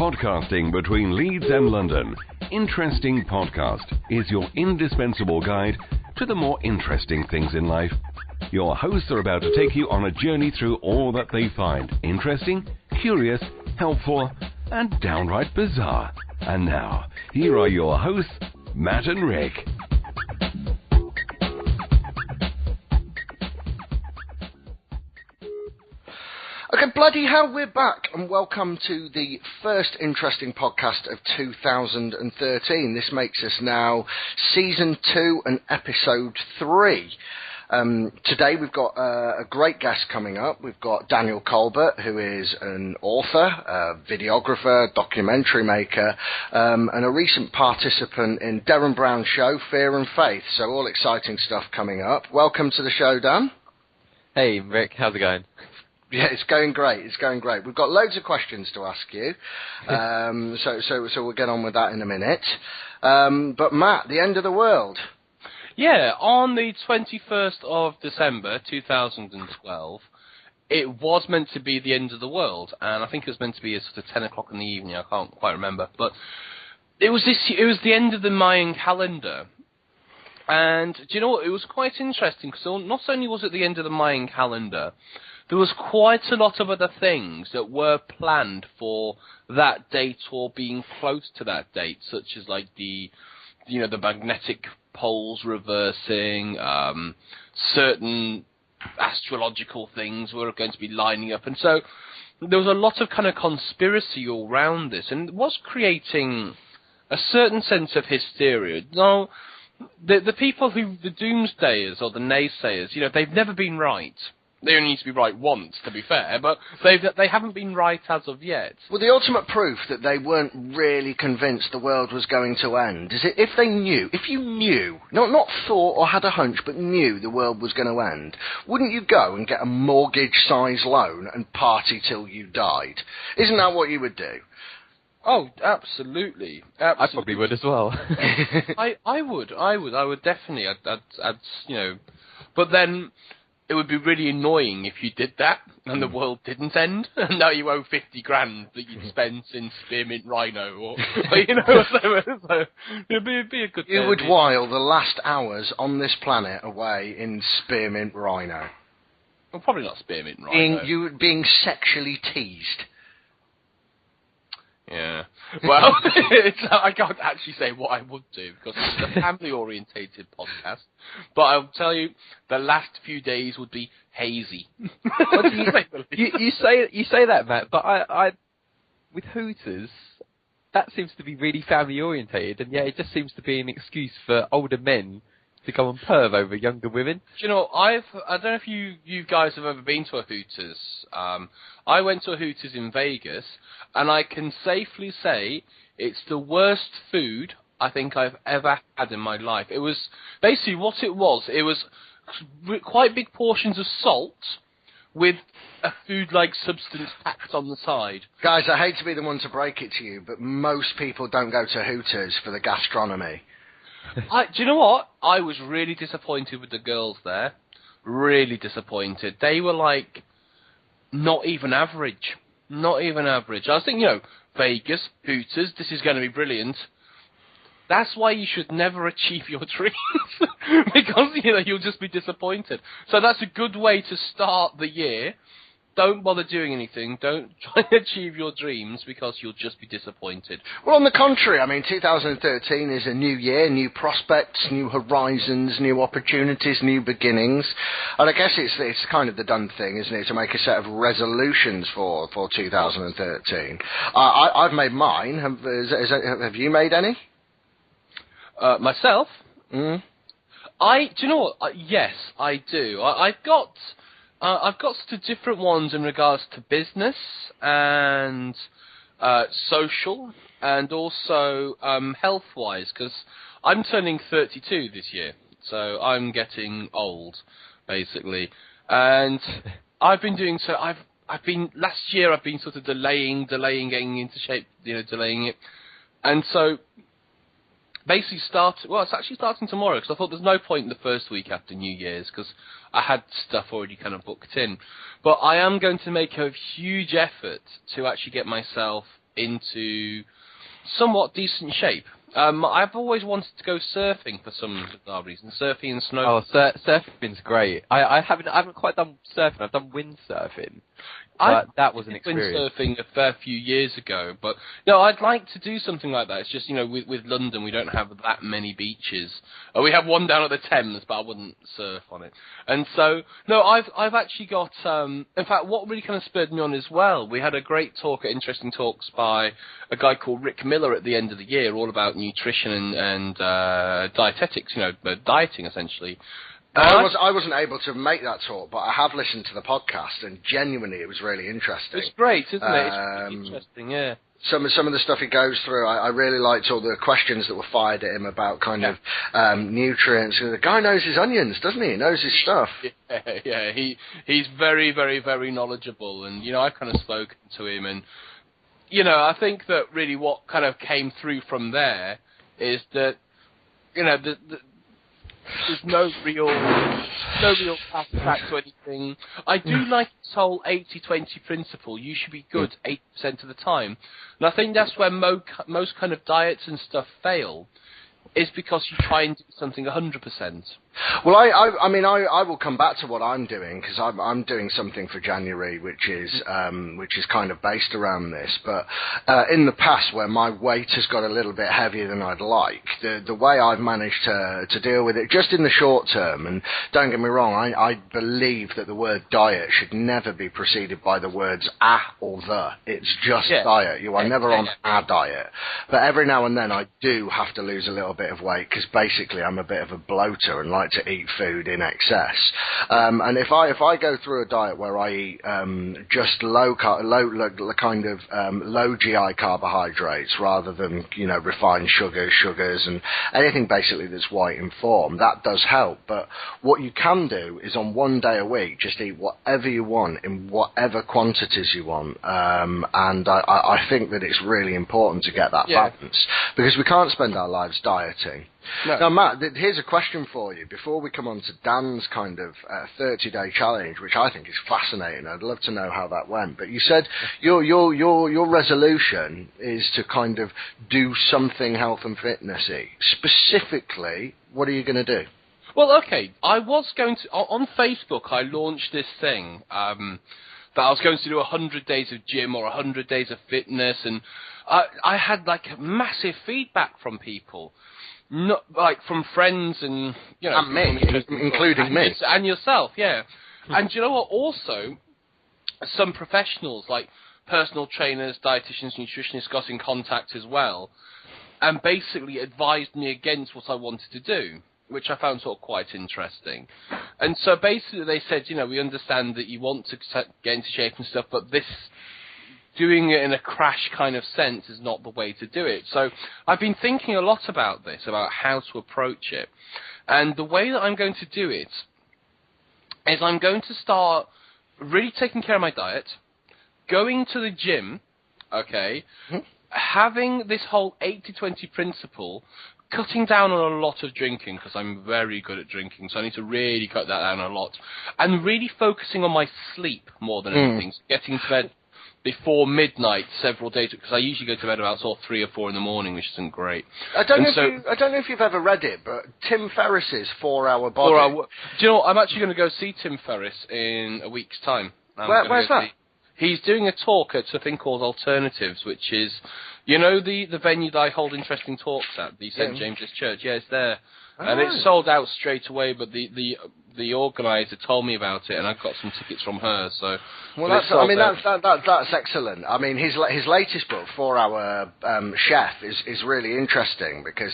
Podcasting between Leeds and London, Interesting Podcast is your indispensable guide to the more interesting things in life. Your hosts are about to take you on a journey through all that they find interesting, curious, helpful, and downright bizarre. And now, here are your hosts, Matt and Rick. Okay, bloody hell, we're back, and welcome to the first interesting podcast of 2013. This makes us now Season 2 and Episode 3. Today we've got a great guest coming up. We've got Daniel Colbert, who is an author, a videographer, documentary maker, and a recent participant in Derren Brown show, Fear and Faith. So all exciting stuff coming up. Welcome to the show, Dan. Hey, Rick, how's it going? Yeah, it's going great. It's going great. We've got loads of questions to ask you, so we'll get on with that in a minute. But Matt, the end of the world. Yeah, on the 21st of December 2012, it was meant to be the end of the world, and I think it was meant to be sort of 10 o'clock in the evening. I can't quite remember, but it was the end of the Mayan calendar. And do you know what? It was quite interesting because not only was it the end of the Mayan calendar, there was quite a lot of other things that were planned for that date or being close to that date, such as like the magnetic poles reversing, certain astrological things were going to be lining up, and so there was a lot of kind of conspiracy all around this, and it was creating a certain sense of hysteria. Now, the people the doomsdayers or the naysayers, they've never been right. They only need to be right once, to be fair, but they haven't been right as of yet. Well, the ultimate proof that they weren't really convinced the world was going to end is if you knew, not thought or had a hunch, but knew the world was going to end, wouldn't you go and get a mortgage-size loan and party till you died? Isn't that what you would do? Oh, absolutely. I probably would as well. I would definitely. But then it would be really annoying if you did that and the world didn't end, and now you owe 50 grand that you'd spent in spearmint rhino, or so it'd be a good. You would while the last hours on this planet away in spearmint rhino. Well, probably not spearmint rhino. Being sexually teased. Yeah. Well, I can't actually say what I would do because it's a family-orientated podcast. But I'll tell you, the last few days would be hazy. you say that, Matt, but I with Hooters, that seems to be really family-orientated, and yet it just seems to be an excuse for older men to go and perv over younger women. Do you know, I don't know if you guys have ever been to a Hooters. I went to a Hooters in Vegas, and I can safely say it's the worst food I think I've ever had in my life. It was basically what it was. It was quite big portions of salt with a food-like substance packed on the side. Guys, I hate to be the one to break it to you, but most people don't go to Hooters for the gastronomy. Do you know what? I was really disappointed with the girls there. Really disappointed. They were like, not even average. Not even average. I was thinking, Vegas, Hooters, this is going to be brilliant. That's why you should never achieve your dreams. Because, you'll just be disappointed. So that's a good way to start the year. Don't bother doing anything. Don't try to achieve your dreams because you'll just be disappointed. Well, on the contrary, 2013 is a new year, new prospects, new horizons, new opportunities, new beginnings. And I guess it's kind of the done thing, isn't it, to make a set of resolutions for 2013. I've made mine. Have you made any? Myself? Mm. Do you know what? Yes, I do. I've got sort of different ones in regards to business and social and also health-wise, because I'm turning 32 this year, so I'm getting old, basically. And I've been doing so. Last year I've been sort of delaying getting into shape, delaying it, and so. Basically it's actually starting tomorrow because I thought there's no point in the first week after New Year's because I had stuff already kind of booked in. But I am going to make a huge effort to actually get myself into somewhat decent shape. I've always wanted to go surfing for some bizarre reason. Surfing and snow. Oh, surfing's great. I haven't quite done surfing. I've done windsurfing. But that was an experience. Windsurfing a fair few years ago, but no, I'd like to do something like that. It's just, with London, we don't have that many beaches. We have one down at the Thames, but I wouldn't surf on it. And so, no, I've actually got. In fact, what really kind of spurred me on as well, we had a great talk at Interesting Talks by a guy called Rick Miller at the end of the year, all about nutrition and dietetics, dieting essentially. I wasn't able to make that talk, but I have listened to the podcast, and genuinely, it was really interesting. It's great, isn't it? It's really interesting, yeah. Some of the stuff he goes through, I really liked all the questions that were fired at him about kind of nutrients. The guy knows his onions, doesn't he? He knows his stuff. Yeah. He's very, very, very knowledgeable, and I've kind of spoken to him, and I think that really what kind of came through from there is that there's no real path back to anything. I do like this whole 80-20 principle. You should be good 80% of the time. And I think that's where most kind of diets and stuff fail, is because you try and do something 100%. Well, I will come back to what I'm doing, because I'm doing something for January which is kind of based around this. But in the past, where my weight has got a little bit heavier than I'd like, the way I've managed to deal with it, just in the short term, and don't get me wrong, I believe that the word diet should never be preceded by the words "a" or "the." It's just diet. You are never on a diet. But every now and then I do have to lose a little bit of weight, because basically I'm a bit of a bloater and like to eat food in excess. And if I go through a diet where I eat just low GI carbohydrates rather than refined sugars and anything basically that's white in form, that does help. But what you can do is on one day a week just eat whatever you want in whatever quantities you want. And I think that it's really important to get that balance, because we can't spend our lives dieting. No. Now, Matt, here's a question for you before we come on to Dan's kind of 30-day challenge, which I think is fascinating. I'd love to know how that went. But you said your resolution is to kind of do something health and fitnessy. Specifically, what are you going to do? Well, okay, I was going to on Facebook. I launched this thing that I was going to do 100 days of gym or 100 days of fitness, and I had like massive feedback from people. Not like from friends and and me, including me and yourself, yeah. And you know what? Also, some professionals like personal trainers, dietitians, nutritionists got in contact as well, and basically advised me against what I wanted to do, which I found sort of quite interesting. And so basically, they said, we understand that you want to get into shape and stuff, but this. Doing it in a crash kind of sense is not the way to do it. So I've been thinking a lot about this, about how to approach it. And the way that I'm going to do it is I'm going to start really taking care of my diet, going to the gym, having this whole 80-20 principle, cutting down on a lot of drinking, because I'm very good at drinking, so I need to really cut that down a lot, and really focusing on my sleep more than anything, so getting to bed before midnight several days, because I usually go to bed about sort of 3 or 4 in the morning, which isn't great. I don't know if you've ever read it, but Tim Ferriss's 4-Hour Body. Do you know what? I'm actually going to go see Tim Ferriss in a week's time. Where's that? He's doing a talk at a thing called Alternatives, which is, the venue that I hold interesting talks at, the St. James's Church. Yeah, it's there. And it's sold out straight away, but the organizer told me about it, and I've got some tickets from her. So, that's excellent. I mean, his latest book, 4-Hour Chef, is really interesting, because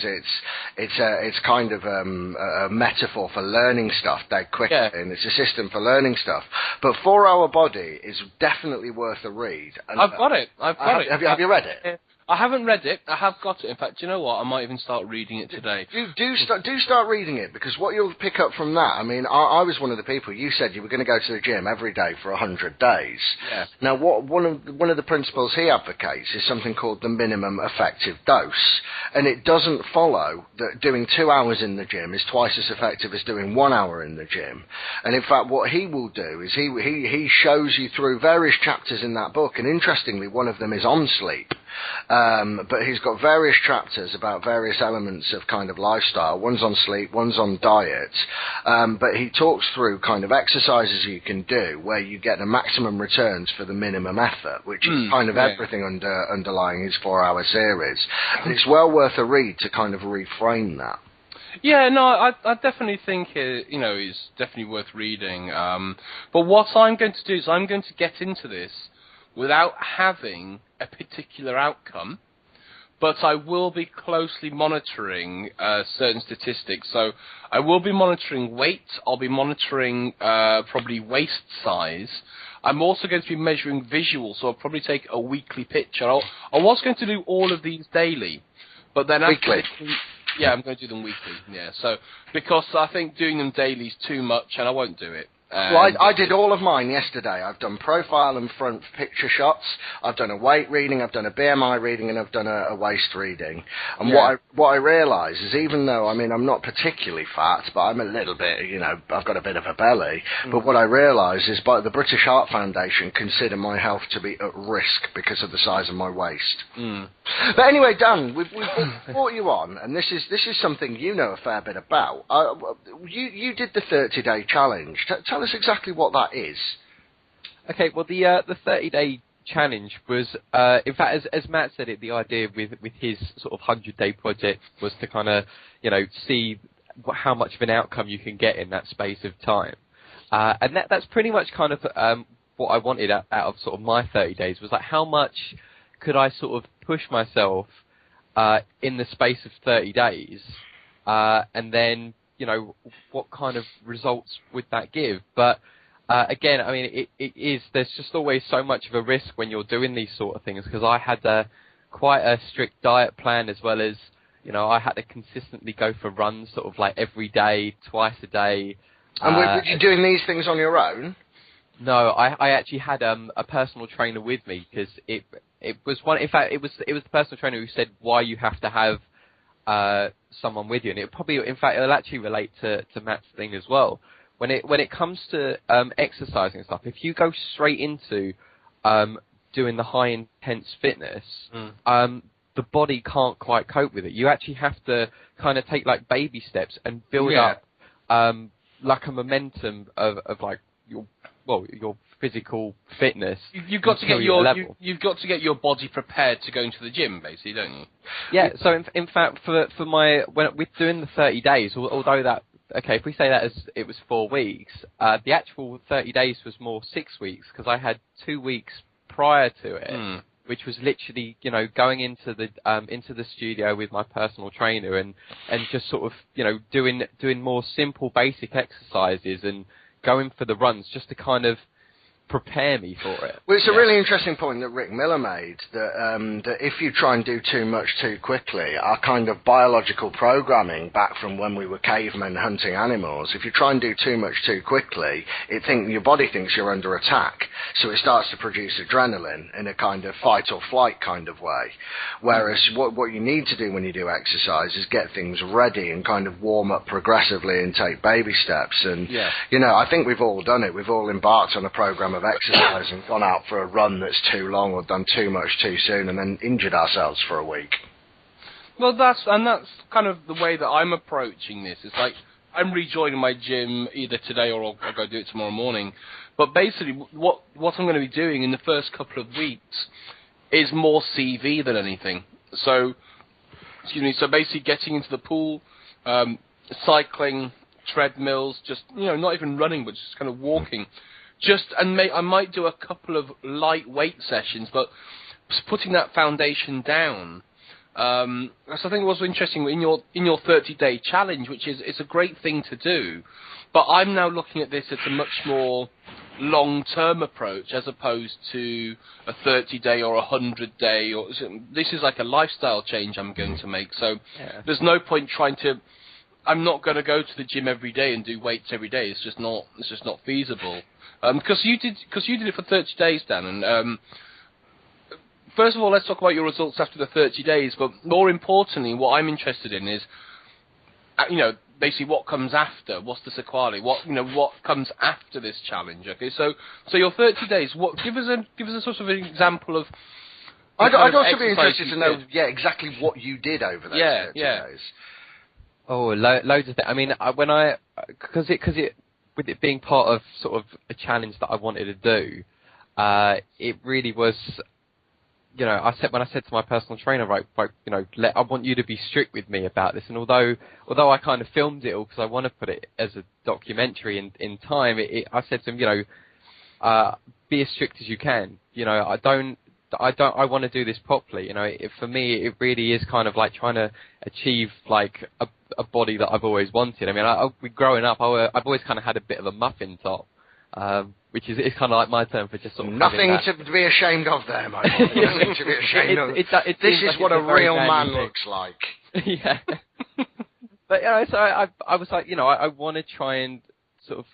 it's kind of a metaphor for learning stuff dead quickly, and it's a system for learning stuff. But 4-Hour Body is definitely worth a read. And I've got it. Have you read it? Yeah. I haven't read it. I have got it. In fact, do you know what? I might even start reading it today. Do start reading it, because what you'll pick up from that. I mean, I was one of the people. You said you were going to go to the gym every day for 100 days. Yeah. Now, one of the principles he advocates is something called the minimum effective dose, and it doesn't follow that doing 2 hours in the gym is twice as effective as doing 1 hour in the gym. And in fact, what he will do is he shows you through various chapters in that book, and interestingly, one of them is on sleep. but he's got various chapters about various elements of kind of lifestyle. One's on sleep, one's on diet, but he talks through kind of exercises you can do where you get the maximum returns for the minimum effort, which is kind of everything underlying his 4-hour series. And it's well worth a read to kind of reframe that. Yeah, no, I definitely think it's definitely worth reading. But what I'm going to do is I'm going to get into this without having a particular outcome, but I will be closely monitoring certain statistics. So I will be monitoring weight. I'll be monitoring probably waist size. I'm also going to be measuring visual, so I'll probably take a weekly picture. I was going to do all of these daily, but then weekly. Yeah, I'm going to do them weekly, yeah. So, because I think doing them daily is too much, and I won't do it. Well, I did all of mine yesterday. I've done profile and front picture shots. I've done a weight reading, I've done a BMI reading, and I've done a waist reading. And what I realise is, even though, I mean, I'm not particularly fat, but I'm a little bit, I've got a bit of a belly. But what I realise is, by the British Heart Foundation consider my health to be at risk because of the size of my waist. But anyway, Dan, we've brought you on, and this is something you know a fair bit about. You did the 30-day challenge. Tell us exactly what that is. Okay, well, the 30-day challenge was, in fact, as Matt said it, the idea with his sort of 100-day project was to kind of, see how much of an outcome you can get in that space of time. And that's pretty much kind of what I wanted out of sort of my 30 days, was like, how much could I sort of push myself in the space of 30 days, and then, what kind of results would that give? But again, I mean, there's just always so much of a risk when you're doing these sort of things, because I had quite a strict diet plan, as well as, I had to consistently go for runs sort of like every day, twice a day. And were you doing these things on your own? No, I actually had a personal trainer with me, because it was one. In fact, it was the personal trainer who said why you have to have someone with you, and it'll actually relate to Matt's thing as well. When it comes to exercising and stuff, if you go straight into doing the high intense fitness, the body can't quite cope with it. You actually have to kind of take like baby steps and build up like a momentum of like your physical fitness. You've got to get your body prepared to go into the gym, basically, don't you? Yeah. So in fact, for when we're doing the 30 days, although that, okay, if we say that as it was 4 weeks, the actual 30 days was more 6 weeks, because I had 2 weeks prior to it, which was literally, going into the studio with my personal trainer and just sort of, doing more simple basic exercises and going for the runs, just to kind of prepare me for it. Well, it's a really interesting point that Rick Miller made, that if you try and do too much too quickly, our kind of biological programming back from when we were cavemen hunting animals, if you try and do too much too quickly, your body thinks you're under attack, so it starts to produce adrenaline in a kind of fight or flight kind of way. Whereas what you need to do when you do exercise is get things ready and kind of warm up progressively and take baby steps. And, I think we've all done it. We've all embarked on a program of exercise and gone out for a run that's too long or done too much too soon and then injured ourselves for a week. Well, that's kind of the way that I'm approaching this. It's like I'm rejoining my gym either today or I'll go do it tomorrow morning. But basically, what I'm going to be doing in the first couple of weeks is more CV than anything. So, so basically getting into the pool, cycling, treadmills, just not even running, but just kind of walking. I might do a couple of lightweight sessions, but putting that foundation down. So I think it was interesting in your 30-day challenge, which is it's a great thing to do. But I'm now looking at this as a much more long-term approach, as opposed to a 30-day or a 100-day. This is like a lifestyle change I'm going to make. So there's no point I'm not going to go to the gym every day and do weights every day. It's just not feasible. Because you did it for 30 days, Dan. And first of all, let's talk about your results after the 30 days. But more importantly, what I'm interested in is, basically what comes after. What's the sequelae? What comes after this challenge? Okay, so your 30 days. Give us a sort of an example of I'd also be interested to know, exactly what you did over those 30 days. Oh, loads of things. I mean, because with it being part of sort of a challenge that I wanted to do, it really was. When I said to my personal trainer, right, I want you to be strict with me about this. And although I kind of filmed it all because I want to put it as a documentary in time, I said to him, be as strict as you can. I want to do this properly. For me, it really is kind of like trying to achieve like a body that I've always wanted. I mean, growing up, I've always kind of had a bit of a muffin top. Which is kind of like my term for just sort of nothing to be ashamed of there, my boy. Nothing to be ashamed of. This is what a real man looks like. Yeah. But so I was like, I want to try and sort of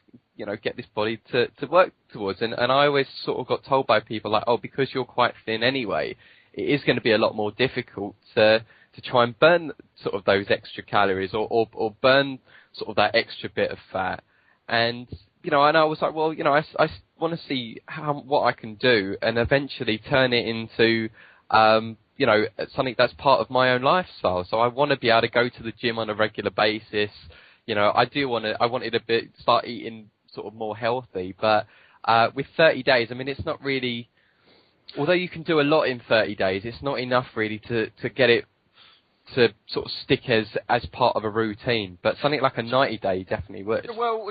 get this body to work towards, and I always sort of got told by people like, oh, because you're quite thin anyway, it is going to be a lot more difficult to try and burn sort of those extra calories or burn sort of that extra bit of fat. And and I was like, well, I want to see what I can do and eventually turn it into, something that's part of my own lifestyle. So I want to be able to go to the gym on a regular basis. I wanted to start eating sort of more healthy, but with 30 days, I mean, it's not really, although you can do a lot in 30 days, it's not enough really to get it to sort of stick as part of a routine, but something like a 90-day definitely would. Well,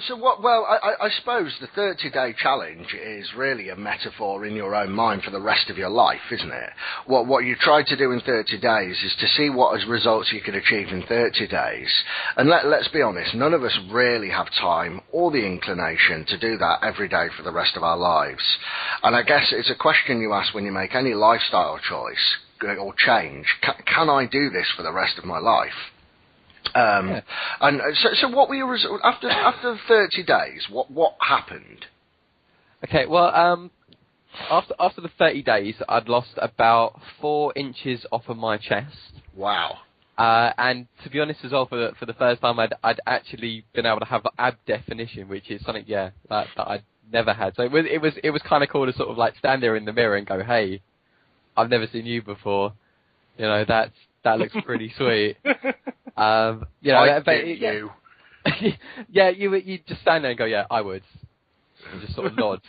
I suppose the 30-day challenge is really a metaphor in your own mind for the rest of your life, isn't it? What you try to do in 30 days is to see what results you can achieve in 30 days. And let's be honest, none of us really have time or the inclination to do that every day for the rest of our lives. And I guess it's a question you ask when you make any lifestyle choice or change. Can I do this for the rest of my life? And so what were your results after 30 days? What happened? Okay, well, after the 30 days, I'd lost about 4 inches off of my chest. Wow. And to be honest as well, for the first time, I'd actually been able to have ab definition, which is something, that I'd never had. So it was kind of cool to sort of like stand there in the mirror and go, hey, I've never seen you before. That looks pretty sweet. I get you. Yeah, you just stand there and go, yeah, I would. And just sort of nod,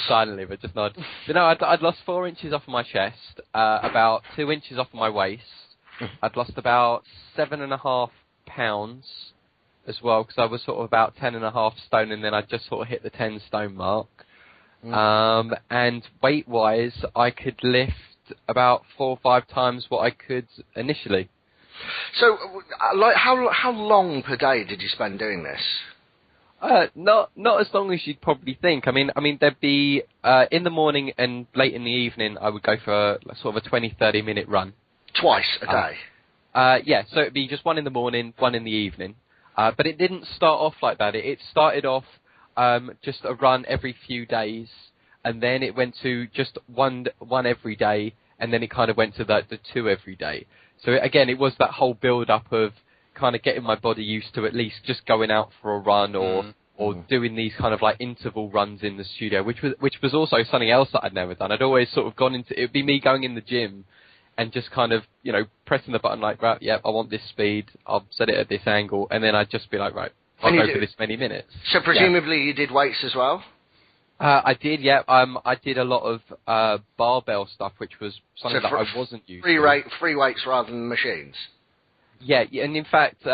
silently, but just nod. I'd lost 4 inches off of my chest, about 2 inches off of my waist. I'd lost about 7.5 pounds as well, because I was sort of about 10.5 stone, and then I just sort of hit the 10 stone mark. And weight-wise, I could lift about 4 or 5 times what I could initially. So, like, how long per day did you spend doing this? Not as long as you'd probably think. I mean, there'd be in the morning and late in the evening, I would go for sort of a 20-30 minute run. Twice a day? Yeah, so it'd be just one in the morning, one in the evening. But it didn't start off like that. It started off just a run every few days, and then it went to just one every day, and then it kind of went to the 2 every day. So again, it was that whole build-up of kind of getting my body used to at least just going out for a run or doing these kind of like interval runs in the studio, which was also something else that I'd never done. I'd always sort of gone into, it'd be me going in the gym and just kind of, pressing the button like, right, yeah, I want this speed, I'll set it at this angle, and then I'd just be like, right, I'll go for this many minutes. So presumably you did weights as well? I did, yeah. I did a lot of barbell stuff, which was something that I wasn't used to. Free weights rather than machines? Yeah, and in fact,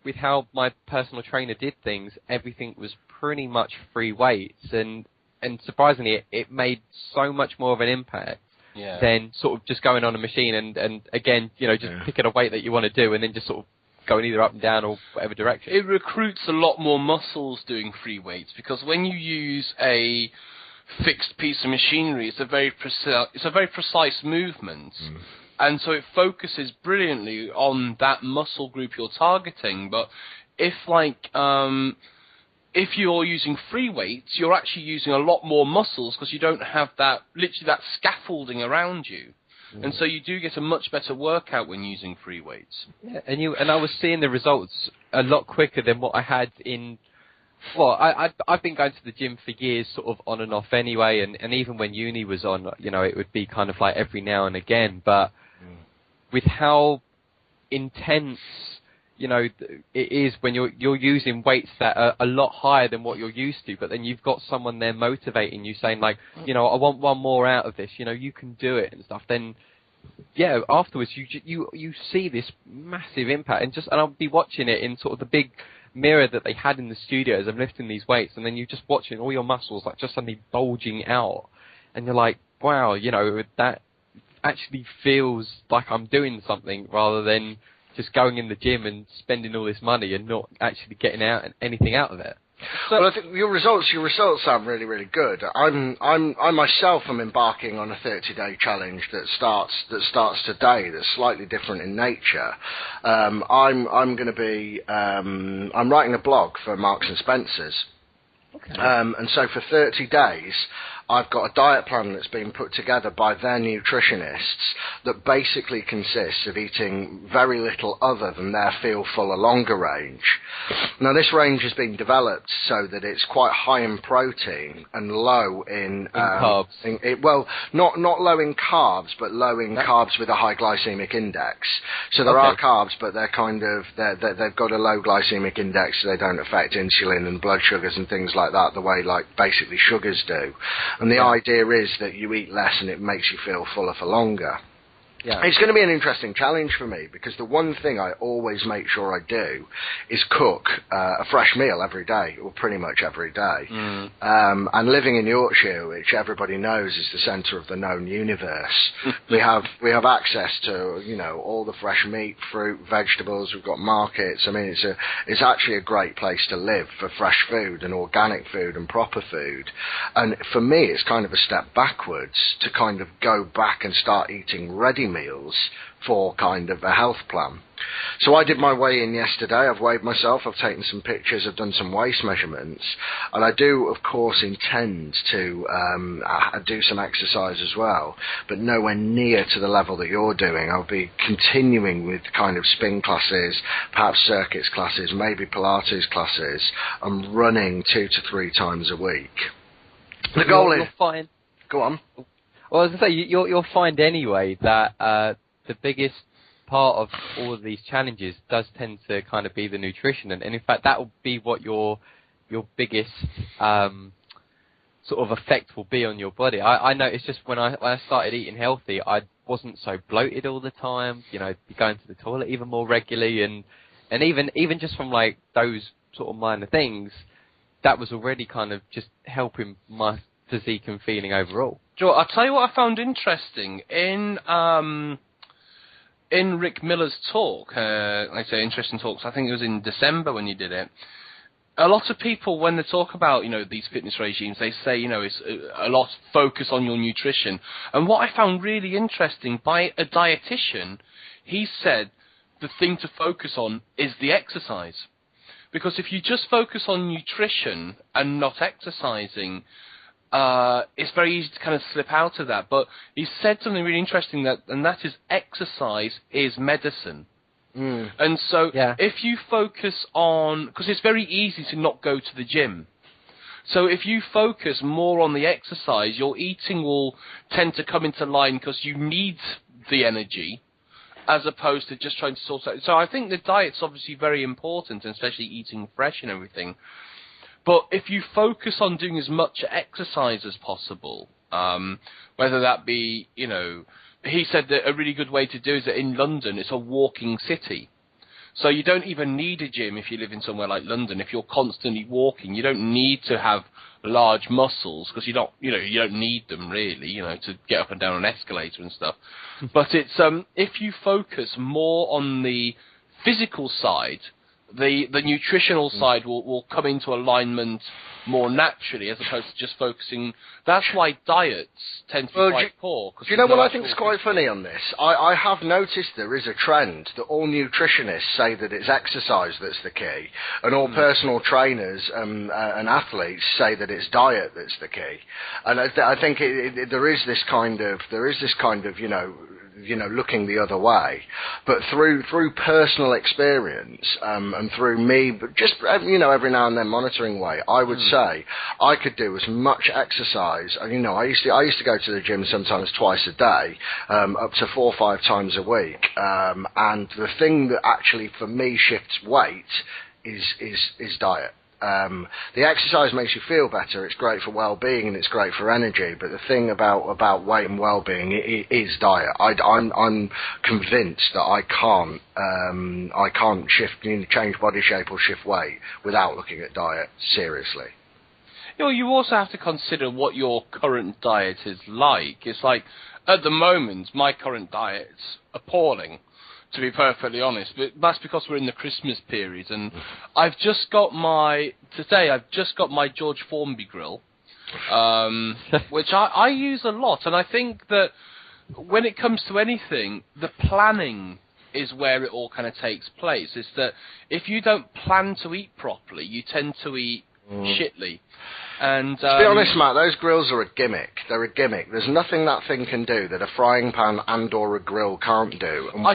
with how my personal trainer did things, everything was pretty much free weights, and surprisingly, it made so much more of an impact than sort of just going on a machine and again, just picking a weight that you want to do and then just sort of going either up and down or whatever direction. It recruits a lot more muscles doing free weights, because when you use a fixed piece of machinery, it's a very precise movement. And so it focuses brilliantly on that muscle group you're targeting. But if you're using free weights, you're actually using a lot more muscles because you don't have that scaffolding around you. And so you do get a much better workout when using free weights. Yeah, and I was seeing the results a lot quicker than what I had in Well, I've been going to the gym for years, sort of on and off anyway, and even when uni was on, you know, it would be kind of like every now and again. But with how intense, you know, it is when you're using weights that are a lot higher than what you're used to, but then you've got someone there motivating you, saying like, you know, I want one more out of this, you know, you can do it and stuff. Then, yeah, afterwards you see this massive impact, and I'll be watching it in sort of the big mirror that they had in the studio as I'm lifting these weights, and then you're just watching all your muscles like just suddenly bulging out, and you're like, wow, you know, that actually feels like I'm doing something rather than just going in the gym and spending all this money and not actually getting anything out of it. So, well, I think your results sound really, really good. I myself am embarking on a 30-day challenge that starts today. That's slightly different in nature. I'm going to be I'm writing a blog for Marks and Spencer's. Okay. And so for 30 days, I've got a diet plan that's been put together by their nutritionists that basically consists of eating very little other than their feel fuller longer range. Now, this range has been developed so that it's quite high in protein and low in carbs. Well, not low in carbs, but low in carbs with a high glycemic index. So there are carbs, but they're kind of they've got a low glycemic index, so they don't affect insulin and blood sugars and things like that the way like basically sugars do. And the idea is that you eat less and it makes you feel fuller for longer. Yeah. It's going to be an interesting challenge for me because the one thing I always make sure I do is cook a fresh meal every day, or pretty much every day. And living in Yorkshire, which everybody knows is the centre of the known universe, we have access to, you know, all the fresh meat, fruit, vegetables. We've got markets. I mean, it's actually a great place to live for fresh food and organic food and proper food. And for me, it's kind of a step backwards to kind of go back and start eating ready meals for kind of a health plan. So I did my weigh-in yesterday. I've weighed myself. I've taken some pictures. I've done some waist measurements. And I do, of course, intend to do some exercise as well, but nowhere near to the level that you're doing. I'll be continuing with kind of spin classes, perhaps circuits classes, maybe Pilates classes. I'm running 2 to 3 times a week. The goal is... Fine. Go on. Well, I was going to say, you'll find anyway that the biggest part of all of these challenges does tend to kind of be the nutrition. And in fact, that will be what your biggest sort of effect will be on your body. I noticed just when I started eating healthy, I wasn't so bloated all the time, you know, going to the toilet even more regularly. And even just from like those sort of minor things, that was already kind of just helping my physique and feeling overall. Joe, I'll tell you what I found interesting in Rick Miller's talk. Like I say, interesting talks. I think it was in December when you did it. A lot of people, when they talk about, you know, these fitness regimes, they say, you know, it's a lot focus on your nutrition. And what I found really interesting, by a dietitian, he said the thing to focus on is the exercise. Because if you just focus on nutrition and not exercising, it's very easy to kind of slip out of that. But he said something really interesting, and that is exercise is medicine. And so if you focus on, because it's very easy to not go to the gym. So if you focus more on the exercise, your eating will tend to come into line because you need the energy, as opposed to just trying to sort out. So I think the diet's obviously very important, and especially eating fresh and everything. But if you focus on doing as much exercise as possible, whether that be, you know, he said that a really good way to do is that in London, it's a walking city. So you don't even need a gym if you live in somewhere like London. If you're constantly walking, you don't need to have large muscles because you don't need them really, you know, to get up and down an escalator and stuff. But it's if you focus more on the physical side, the nutritional side will come into alignment more naturally, as opposed to just focusing. That's why diets tend to be quite poor. Do you know what I think is quite funny on this? I have noticed there is a trend that all nutritionists say that it's exercise that's the key, and all personal trainers and athletes say that it's diet that's the key. And I think there is this kind of, you know, looking the other way. But through personal experience, and through me, but just, every now and then monitoring weight, I would say I could do as much exercise. I used to go to the gym sometimes twice a day, up to 4 or 5 times a week. And the thing that actually for me shifts weight is diet. The exercise makes you feel better. It's great for well-being and it's great for energy. But the thing about weight and well-being is diet. I'm convinced that I can't change body shape or shift weight without looking at diet seriously. You also have to consider what your current diet is like. It's like, at the moment, my current diet's appalling, to be perfectly honest. But that's because we're in the Christmas period, and I've just got my George Formby grill, which I use a lot, and I think that when it comes to anything, the planning is where it all kind of takes place. It's that if you don't plan to eat properly, you tend to eat shitly. And to be honest, Matt, those grills are a gimmick. They're a gimmick. There's nothing that thing can do that a frying pan and/or a grill can't do. And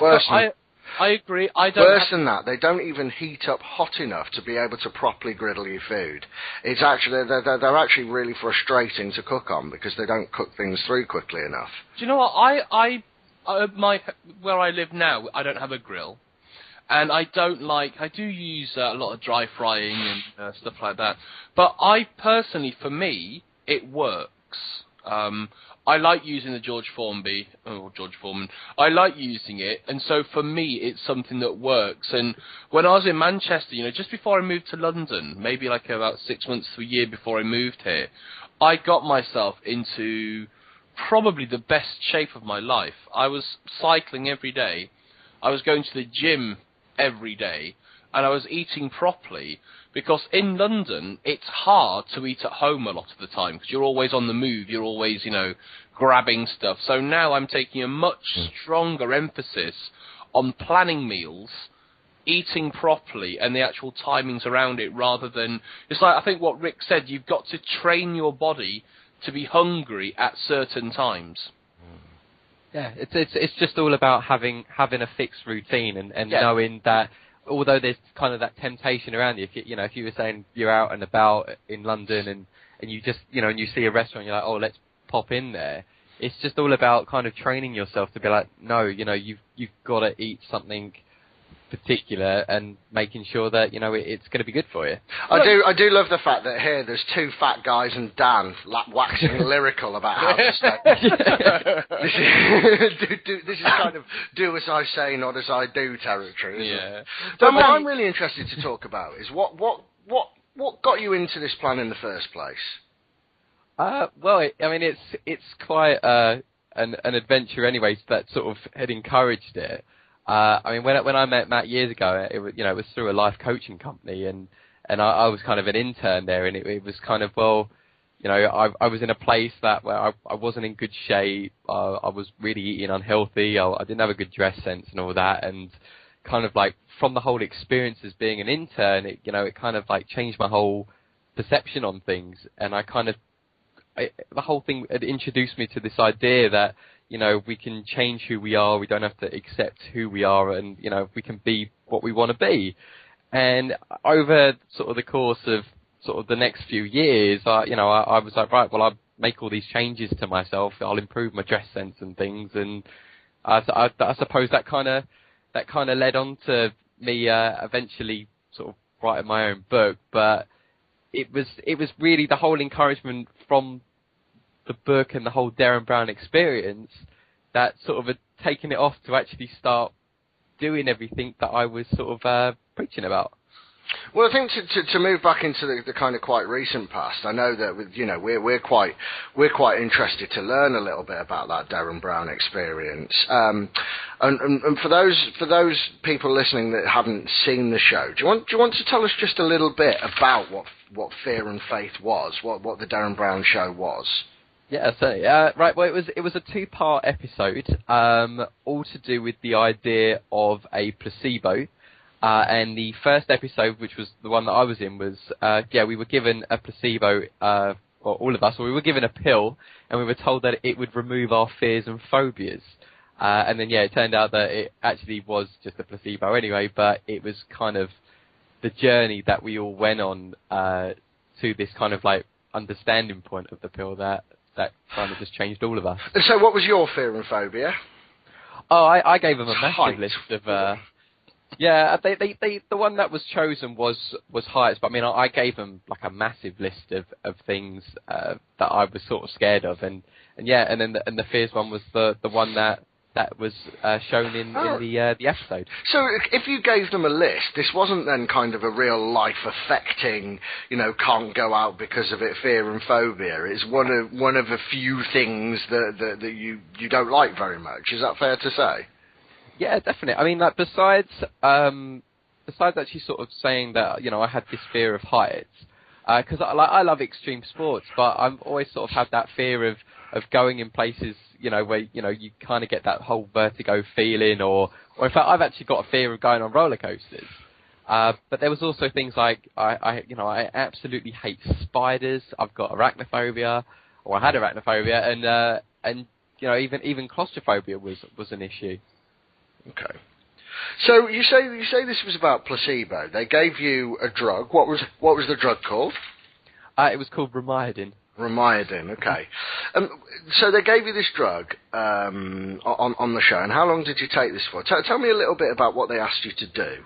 I agree. Worse than that, they don't even heat up hot enough to be able to properly griddle your food. It's actually they're actually really frustrating to cook on because they don't cook things through quickly enough. Do you know what? Where I live now, I don't have a grill. And I do use a lot of dry frying and stuff like that. But for me, it works. I like using the George Foreman. I like using it, and so for me, it's something that works. And when I was in Manchester, just before I moved to London, maybe like about 6 months to a year before I moved here, I got myself into probably the best shape of my life. I was cycling every day. I was going to the gym every day, and I was eating properly, because in London it's hard to eat at home a lot of the time because you're always on the move, you're always grabbing stuff. So now I'm taking a much stronger emphasis on planning meals, eating properly, and the actual timings around it, rather than, it's like I think what Rick said, you've got to train your body to be hungry at certain times. Yeah, it's just all about having a fixed routine and knowing that although there's kind of that temptation around you, if you were saying you're out and about in London and you just and you see a restaurant, you're like, oh, let's pop in there. It's just all about kind of training yourself to be like, no, you've got to eat something particular and making sure that it's going to be good for you. I do love the fact that here there's 2 fat guys and Dan waxing lyrical about how to stay. This is kind of do as I say, not as I do territory. Isn't it? But what I'm really interested to talk about is what got you into this plan in the first place. It's quite an adventure anyway that sort of had encouraged it. When I met Matt years ago, it was through a life coaching company, and I was kind of an intern there, and it was kind of, I was in a place where I wasn't in good shape, I was really eating unhealthy, I didn't have a good dress sense and all that, and kind of like from the whole experience as being an intern, it kind of like changed my whole perception on things, and the whole thing had introduced me to this idea that we can change who we are. We don't have to accept who we are, and we can be what we want to be. And over sort of the course of sort of the next few years, I was like, right, well, I'll make all these changes to myself. I'll improve my dress sense and things. And I suppose that kind of led on to me eventually sort of writing my own book. But it was really the whole encouragement from the book and the whole Derren Brown experience that sort of had taken it off to actually start doing everything that I was sort of preaching about. Well, I think to move back into the kind of quite recent past, I know that we're quite interested to learn a little bit about that Derren Brown experience. And for those people listening that haven't seen the show, do you want to tell us just a little bit about what Fear and Faith was, what the Derren Brown show was? Yeah, so right. Well, it was a 2-part episode, all to do with the idea of a placebo. And the first episode, which was the one that I was in, was we were given a placebo, or all of us, or we were given a pill, and we were told that it would remove our fears and phobias. And then, yeah, it turned out that it actually was just a placebo anyway, but it was kind of the journey that we all went on to this kind of like understanding point of the pill that kind of just changed all of us. So what was your fear and phobia? Oh, I gave them a massive Height. list of... yeah, the one that was chosen was heights, but I mean, I gave them like a massive list of things that I was sort of scared of, and then the fears one was the one that was shown in the episode. So if you gave them a list, this wasn't then kind of a real life affecting, can't go out because of it, fear and phobia. It's one of a few things that you don't like very much. Is that fair to say? Yeah, definitely. I mean, like besides actually sort of saying that I had this fear of heights, because I love extreme sports, but I've always sort of had that fear of going in places where you kind of get that whole vertigo feeling, or in fact I've actually got a fear of going on roller coasters. But there was also things like I absolutely hate spiders. I've got arachnophobia, or I had arachnophobia, and even claustrophobia was an issue. Okay. So you say this was about placebo. They gave you a drug. What was the drug called? It was called Romidin. Romidin. Okay. So they gave you this drug on the show. And how long did you take this for? Tell me a little bit about what they asked you to do.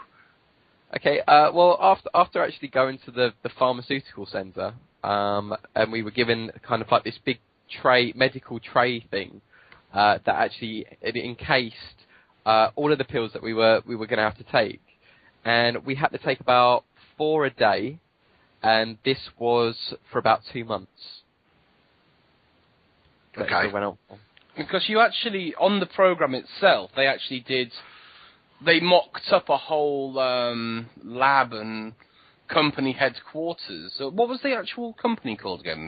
Okay. Well, after actually going to the pharmaceutical centre, and we were given kind of like this big medical tray thing that actually it encased all of the pills that we were going to have to take, and we had to take about 4 a day, and this was for about 2 months. Okay. Because you actually, on the program itself, they mocked up a whole lab and company headquarters. So what was the actual company called again?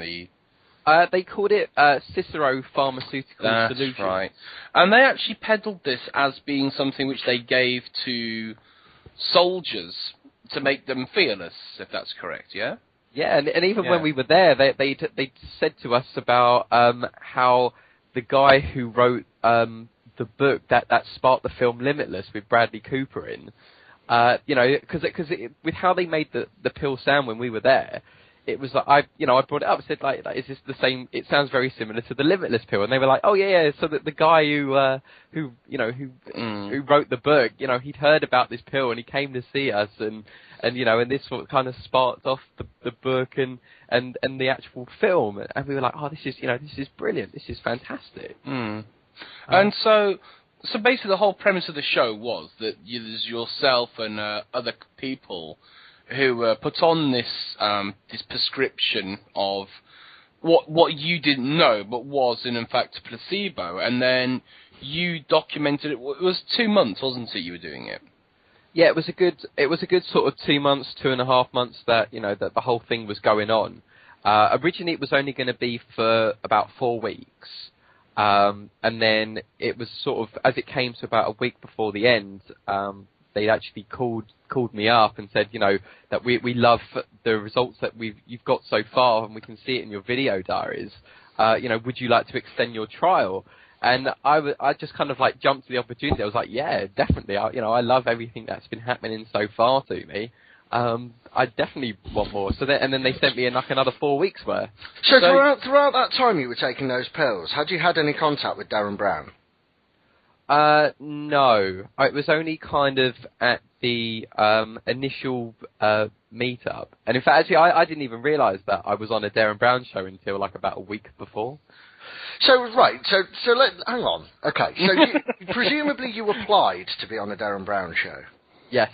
They called it Cicero Pharmaceutical Solutions. That's right. And they actually peddled this as being something which they gave to soldiers to make them fearless, if that's correct, yeah? Yeah, and even when we were there, they said to us about how the guy who wrote the book that sparked the film Limitless with Bradley Cooper in, because with how they made the pill sound when we were there, it was like I brought it up. I said like is this the same? It sounds very similar to the Limitless pill, and they were like, oh yeah. So that the guy who wrote the book, he'd heard about this pill and he came to see us, and this kind of sparked off the book and the actual film, and we were like, oh, this is brilliant. This is fantastic. And so basically the whole premise of the show was that there's yourself and other people who put on this prescription of what you didn't know, but was in fact a placebo, and then you documented it. It was 2 months, wasn't it? You were doing it. Yeah, it was a good sort of 2 months, 2.5 months that that the whole thing was going on. Originally, it was only going to be for about 4 weeks, and then it was sort of as it came to about a week before the end. They actually called me up and said, that we love the results that you've got so far, and we can see it in your video diaries. Would you like to extend your trial? And I just kind of like jumped to the opportunity. I was like, yeah, definitely. I love everything that's been happening so far to me. I definitely want more. So then they sent me in like another 4 weeks worth. So throughout that time you were taking those pills, had you had any contact with Derren Brown? No. It was only kind of at the initial meet-up. And in fact, actually, I didn't even realise that I was on a Derren Brown show until like about a week before. So, right, so hang on. Okay, so presumably you applied to be on a Derren Brown show. Yes.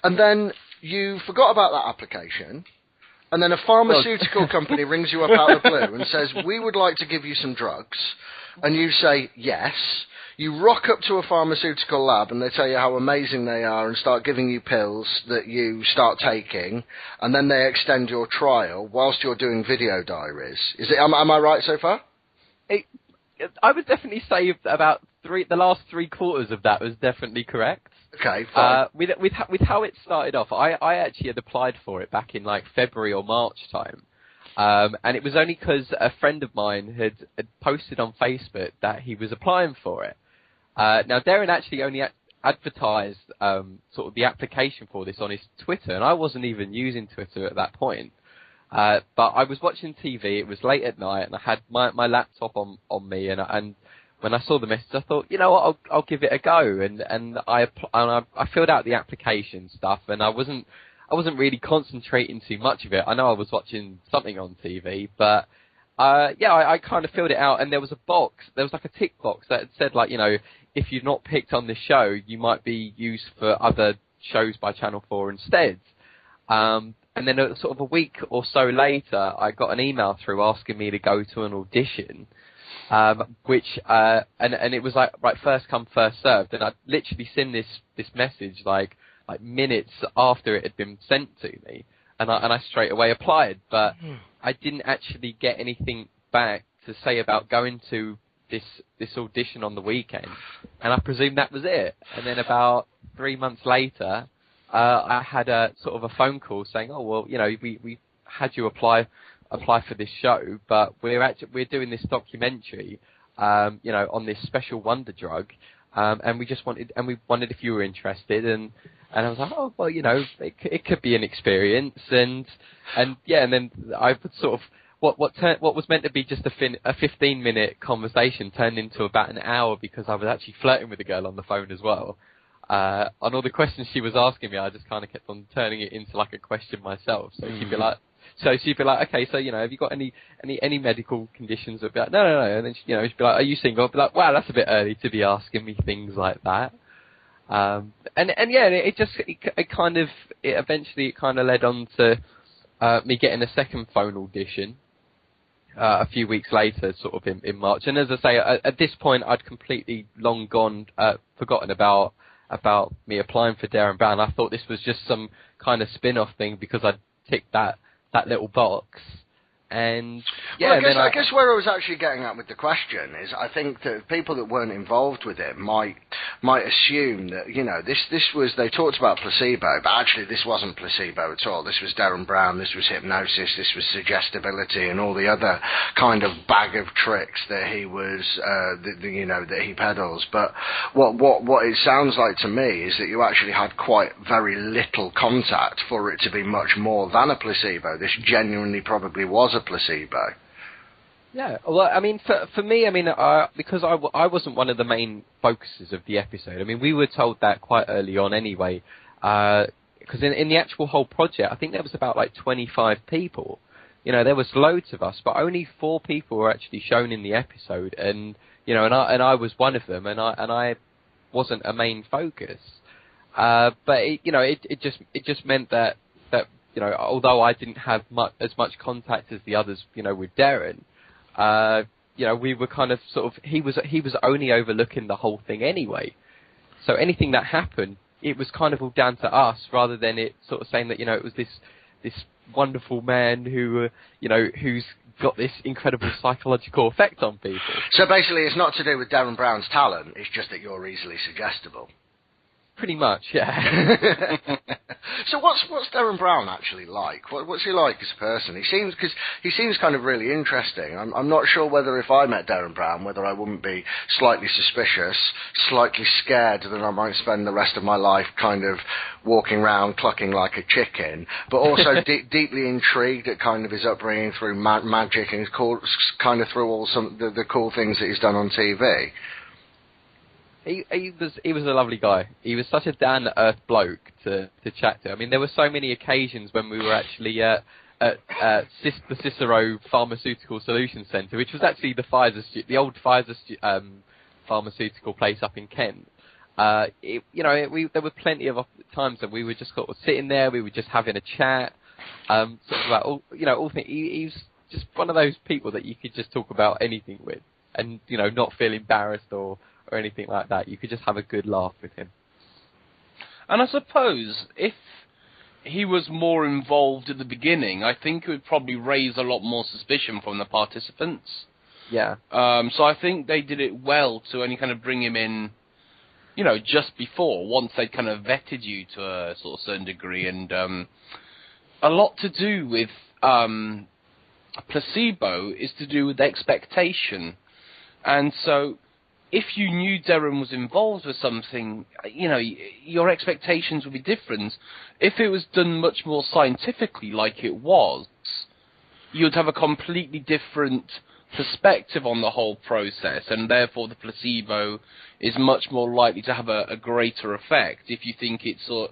And then you forgot about that application, and then a pharmaceutical company rings you up out of the blue and says, we would like to give you some drugs, and you say yes. You rock up to a pharmaceutical lab and they tell you how amazing they are and start giving you pills that you start taking, and then they extend your trial whilst you're doing video diaries. Am I right so far? I would definitely say about the last 3/4 of that was definitely correct. Okay, fine. With how it started off, I actually had applied for it back in like February or March time. And it was only because a friend of mine had posted on Facebook that he was applying for it. Now, Derren actually only advertised sort of the application for this on his Twitter, and I wasn't even using Twitter at that point. But I was watching TV. It was late at night, and I had my laptop on me, and when I saw the message, I thought, you know what, I'll give it a go, and I filled out the application stuff, and I wasn't really concentrating too much of it. I know I was watching something on TV, but I kind of filled it out, and there was a box. There was like a tick box that said, like, you know, if you're not picked on this show, you might be used for other shows by Channel 4 instead. And then sort of a week or so later, I got an email through asking me to go to an audition, which and it was like, right, first come, first served. And I'd literally seen this message like minutes after it had been sent to me, and I straight away applied. But I didn't actually get anything back to say about going to this audition on the weekend, and I presume that was it. And then about 3 months later, I had a sort of a phone call saying, "Oh, well, you know, we had you apply for this show, but we're doing this documentary, you know, on this special wonder drug, and we wondered if you were interested." And I was like, "Oh, well, you know, it could be an experience." And then I would sort of what was meant to be just a 15-minute conversation turned into about an hour, because I was actually flirting with the girl on the phone as well. On all the questions she was asking me, I just kind of kept on turning it into like a question myself. So she'd be like, okay, so, you know, have you got any medical conditions? I'd be like, no. And then she'd be like, are you single? I'd be like, wow, that's a bit early to be asking me things like that. Eventually it kind of led on to me getting a second phone audition a few weeks later, sort of in March. And as I say, at this point, I'd completely long gone, forgotten about me applying for Derren Brown. I thought this was just some kind of spin-off thing because I'd ticked that little box. And yeah, well, I guess where I was actually getting at with the question is, I think that people that weren't involved with it might assume that, you know, this was, they talked about placebo, but actually this wasn't placebo at all. This was Derren Brown, this was hypnosis, this was suggestibility, and all the other kind of bag of tricks that he was, that he peddles. But what it sounds like to me is that you actually had quite very little contact for it to be much more than a placebo. This genuinely probably was a placebo. Yeah, well, I mean, for me, I mean, because I wasn't one of the main focuses of the episode. I mean, we were told that quite early on anyway, because in the actual whole project, I think there was about like 25 people. You know, there was loads of us, but only 4 people were actually shown in the episode, and you know, and I was one of them, and I wasn't a main focus. But it just meant that you know, although I didn't have as much contact as the others, you know, with Derren, you know, we were kind of sort of, he was only overlooking the whole thing anyway. So anything that happened, it was kind of all down to us, rather than it sort of saying that, you know, it was this wonderful man who, you know, who's got this incredible psychological effect on people. So basically it's not to do with Derren Brown's talent, it's just that you're easily suggestible. Pretty much, yeah. So what's Derren Brown actually like? What's he like as a person? He seems kind of really interesting. I'm not sure whether if I met Derren Brown, whether I wouldn't be slightly suspicious, slightly scared that I might spend the rest of my life kind of walking around clucking like a chicken, but also deeply intrigued at kind of his upbringing through magic and kind of through all the cool things that he's done on TV. He was a lovely guy. He was such a down-to-earth bloke to chat to. I mean, there were so many occasions when we were actually at the Cicero Pharmaceutical Solutions Centre, which was actually the old Pfizer pharmaceutical place up in Kent. There were plenty of times that we were just sort of sitting there, we were just having a chat, sort of like all things. He was just one of those people that you could just talk about anything with, and you know, not feel embarrassed or anything like that. You could just have a good laugh with him. And I suppose if he was more involved at the beginning, I think it would probably raise a lot more suspicion from the participants. Yeah. So I think they did it well to only kind of bring him in, you know, just before, once they'd kind of vetted you to a sort of certain degree. And a lot to do with placebo is to do with expectation. And so if you knew Derren was involved with something, you know, your expectations would be different. If it was done much more scientifically, like it was, you'd have a completely different perspective on the whole process, and therefore the placebo is much more likely to have a greater effect if you think it's a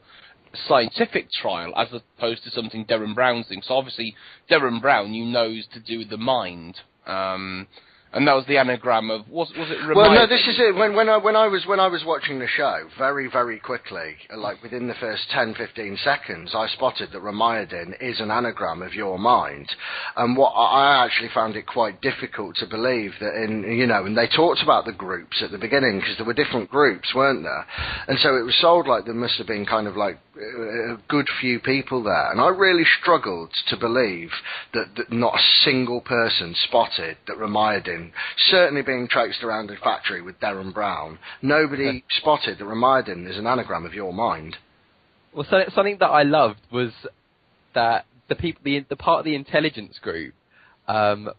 scientific trial as opposed to something Derren Brown's doing. So obviously Derren Brown, you know, is to do with the mind. And that was the anagram of was it? Reminding? Well, no, this is it. When I was watching the show, very very quickly, like within the first 10-15 seconds, I spotted that Ramiadin is an anagram of your mind, and what I actually found it quite difficult to believe that and they talked about the groups at the beginning because there were different groups, weren't there? And so it was sold like there must have been kind of like a good few people there, and I really struggled to believe that not a single person spotted that Ramiadin, certainly being traipsed around a factory with Derren Brown, nobody spotted that Ramiadin is an anagram of your mind. Well, something that I loved was that the part of the intelligence group,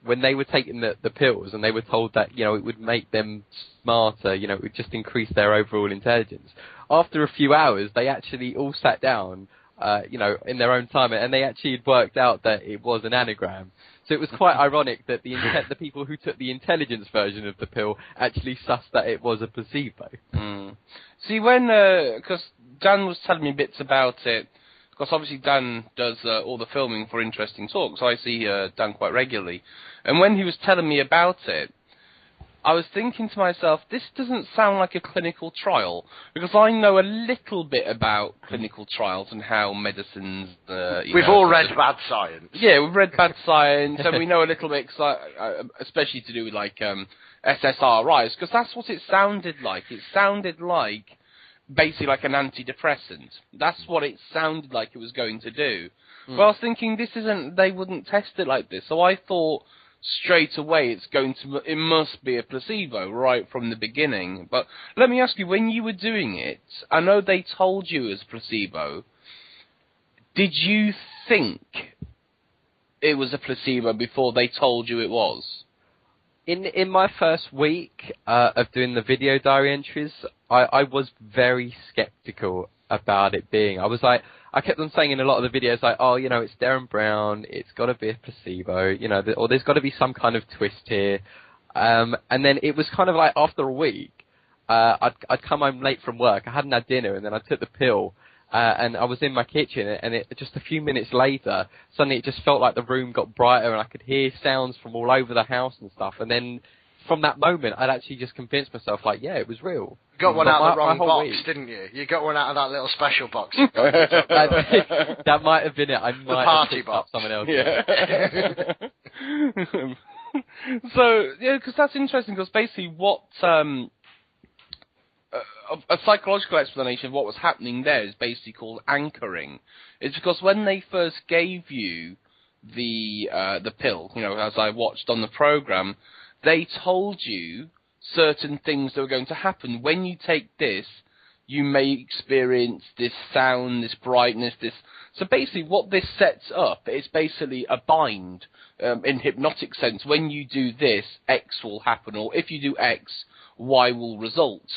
when they were taking the pills and they were told that, you know, it would make them smarter, you know, it would just increase their overall intelligence. After a few hours, they actually all sat down, you know, in their own time, and they actually had worked out that it was an anagram. So it was quite ironic that the people who took the intelligence version of the pill actually sussed that it was a placebo. Mm. See, because Dan was telling me bits about it, because obviously Dan does all the filming for Interesting Talk, so I see Dan quite regularly. And when he was telling me about it, I was thinking to myself, this doesn't sound like a clinical trial, because I know a little bit about clinical trials and how medicines... We've all read Bad Science. Yeah, we've read Bad Science, and we know a little bit, especially to do with, like, SSRIs, because that's what it sounded like. It sounded like, basically like an antidepressant. That's what it sounded like it was going to do. But I was thinking, they wouldn't test it like this, so I thought... straight away it must be a placebo right from the beginning. But let me ask you, when you were doing it, I know they told you it was placebo. Did you think it was a placebo before they told you it was? In my first week of doing the video diary entries, I was very skeptical about it being. I kept on saying in a lot of the videos, like, oh, you know, it's Derren Brown, it's got to be a placebo, you know, or there's got to be some kind of twist here. And then it was kind of like after a week, I'd come home late from work, I hadn't had dinner, and then I took the pill, and I was in my kitchen, and just a few minutes later, suddenly it just felt like the room got brighter, and I could hear sounds from all over the house and stuff, and then from that moment, I'd actually just convinced myself, like, yeah, it was real. You got one out of the wrong box, week. didn't you? You got one out of that little special box. That might have been it. I might have picked up someone else. Yeah. So, yeah, because that's interesting, because basically what... a psychological explanation of what was happening there is basically called anchoring. It's because when they first gave you the pill, you know, as I watched on the program, they told you certain things that were going to happen. When you take this, you may experience this sound, this brightness, this... So basically what this sets up is basically a bind in hypnotic sense. When you do this, X will happen, or if you do X, Y will result.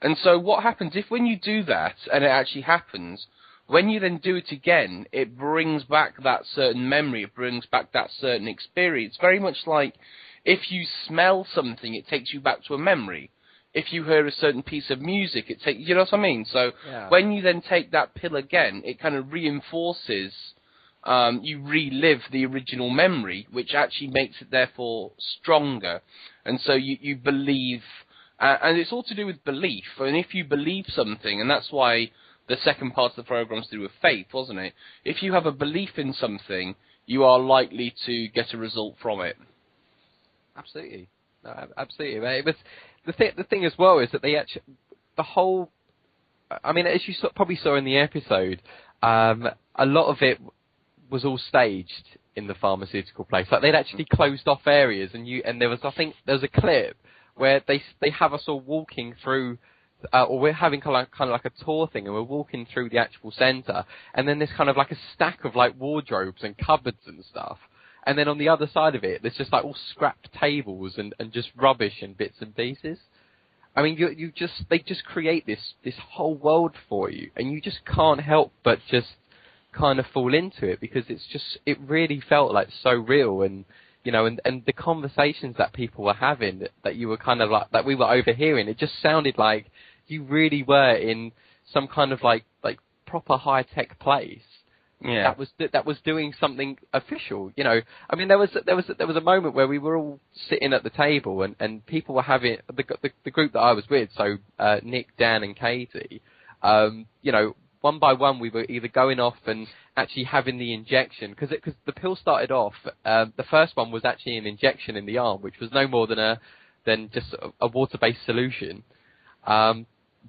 And so what happens, if when you do that, and it actually happens, when you then do it again, it brings back that certain memory, it brings back that certain experience. Very much like if you smell something, it takes you back to a memory. If you hear a certain piece of music, it takes... You know what I mean? So when you then take that pill again, it kind of reinforces... you relive the original memory, which actually makes it, therefore, stronger. And so you believe... and it's all to do with belief. And if you believe something, and that's why the second part of the program's to do with faith, wasn't it? If you have a belief in something, you are likely to get a result from it. Absolutely. No, absolutely. It was, the thing as well is that they actually... The whole... I mean, as you probably saw in the episode, a lot of it was all staged in the pharmaceutical place. Like, they'd actually closed off areas, and there was, I think, there was a clip where they have us all walking through, or we're having kind of like a tour thing, and we're walking through the actual centre, and then there's kind of like a stack of like wardrobes and cupboards and stuff, and then on the other side of it, there's just like all scrapped tables and just rubbish and bits and pieces. I mean, they just create this whole world for you, and you just can't help but just kind of fall into it, because it really felt like so real, and and the conversations that people were having, that you were kind of like, that we were overhearing, it just sounded like you really were in some kind of like proper high tech place. Yeah. That was doing something official, I mean, there was a moment where we were all sitting at the table, and people were having the group that I was with, so Nick, Dan, and Katie, one by one we were either going off and actually having the injection, because the pill started off. The first one was actually an injection in the arm, which was no more than just a water-based solution.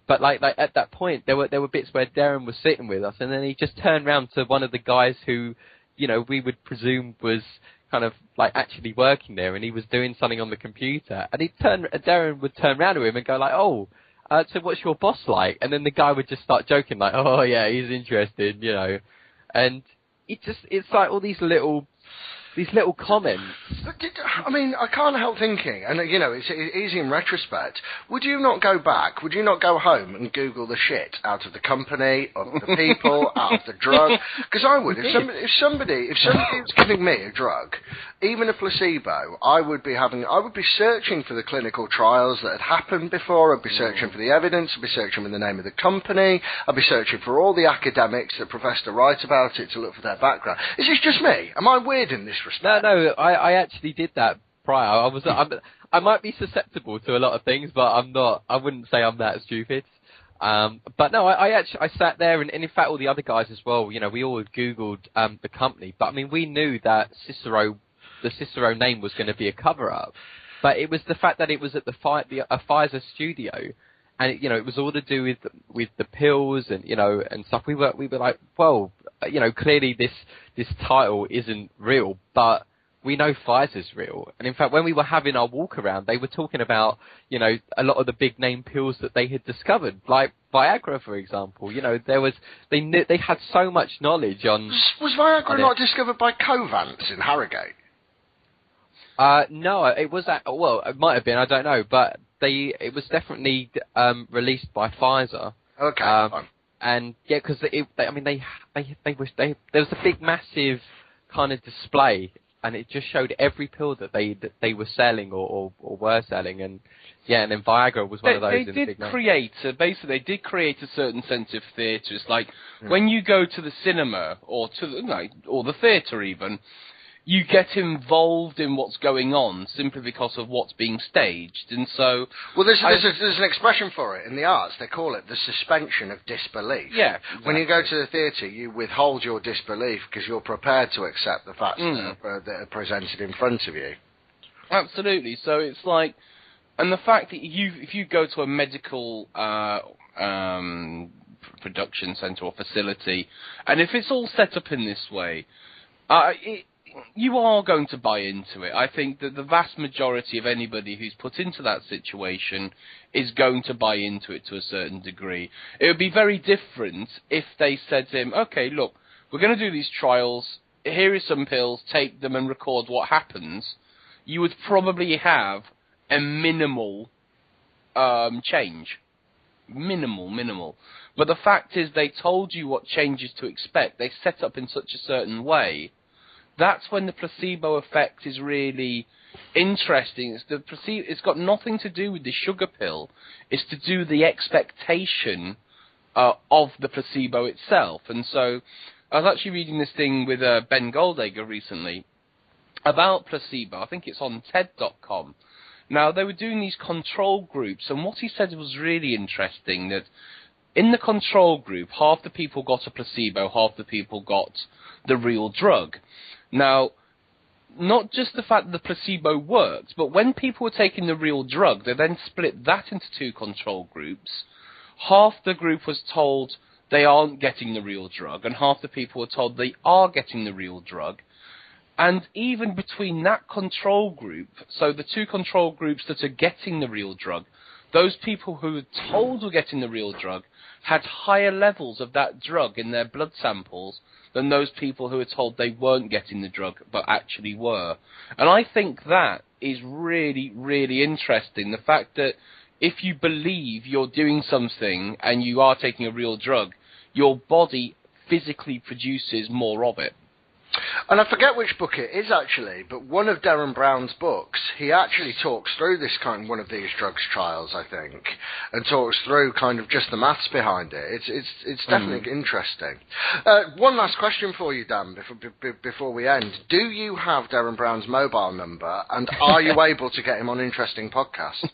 But like at that point, there were bits where Derren was sitting with us, and then he just turned round to one of the guys who, we would presume was kind of like actually working there, and he was doing something on the computer, and Derren would turn round to him and go like, "Oh, so what's your boss like?" And then the guy would just start joking like, "Oh yeah, he's interested," and it's like all these little comments. I mean, I can't help thinking, and it's easy in retrospect. Would you not go back? Would you not go home and Google the shit out of the company, of the people, out of the drug? Because I would. If somebody was giving me a drug, even a placebo, I would be searching for the clinical trials that had happened before. I'd be searching for the evidence. I'd be searching for the name of the company. I'd be searching for all the academics that profess to write about it to look for their background. Is this just me? Am I weird in this respect? No, I actually did that prior. I might be susceptible to a lot of things, but I'm not. I wouldn't say I'm that stupid. But no, I sat there, and in fact all the other guys as well. We all had Googled the company, but I mean we knew that the Cicero name was going to be a cover-up, but it was the fact that it was at a Pfizer studio, and it was all to do with the pills and and stuff. We were like, well, clearly this title isn't real, but we know Pfizer's real. And in fact, when we were having our walk around, they were talking about a lot of the big name pills that they had discovered, like Viagra, for example. They had so much knowledge on. Was Viagra not discovered by Covance in Harrogate? No, it was well, it might have been, I don't know, but it was definitely released by Pfizer. Okay. Fine. And yeah, because there was a big, massive kind of display, and it just showed every pill that they were selling or were selling, and yeah, and then Viagra was one of those. They did create a certain sense of theatre. It's like when you go to the cinema or to the theatre even. You get involved in what's going on simply because of what's being staged, and so. Well, there's an expression for it in the arts. They call it the suspension of disbelief. Yeah. Exactly. When you go to the theatre, you withhold your disbelief because you're prepared to accept the facts that are presented in front of you. Absolutely. So it's like, and the fact that if you go to a medical production centre or facility, and if it's all set up in this way, you are going to buy into it. I think that the vast majority of anybody who's put into that situation is going to buy into it to a certain degree. It would be very different if they said to him, okay, look, we're going to do these trials, here are some pills, take them and record what happens. You would probably have a minimal change. Minimal. But the fact is they told you what changes to expect. They set up in such a certain way. That's when the placebo effect is really interesting. It's got nothing to do with the sugar pill. It's to do with the expectation of the placebo itself. And so I was actually reading this thing with Ben Goldacre recently about placebo. I think it's on TED.com. Now, they were doing these control groups, and what he said was really interesting, that in the control group, half the people got a placebo, half the people got the real drug. Now, not just the fact that the placebo worked, but when people were taking the real drug, they then split that into two control groups. Half the group was told they aren't getting the real drug, and half the people were told they are getting the real drug. And even between that control group, so the two control groups that are getting the real drug, those people who were told were getting the real drug had higher levels of that drug in their blood samples than those people who were told they weren't getting the drug but actually were. And I think that is really, really interesting. The fact that if you believe you're doing something and you are taking a real drug, your body physically produces more of it. And I forget which book it is actually, but one of Derren Brown's books, he actually talks through this one of these drugs trials, I think, and talks through kind of just the maths behind it. It's definitely interesting. One last question for you, Dan, before we end. Do you have Derren Brown's mobile number, and are you able to get him on Interesting Podcast?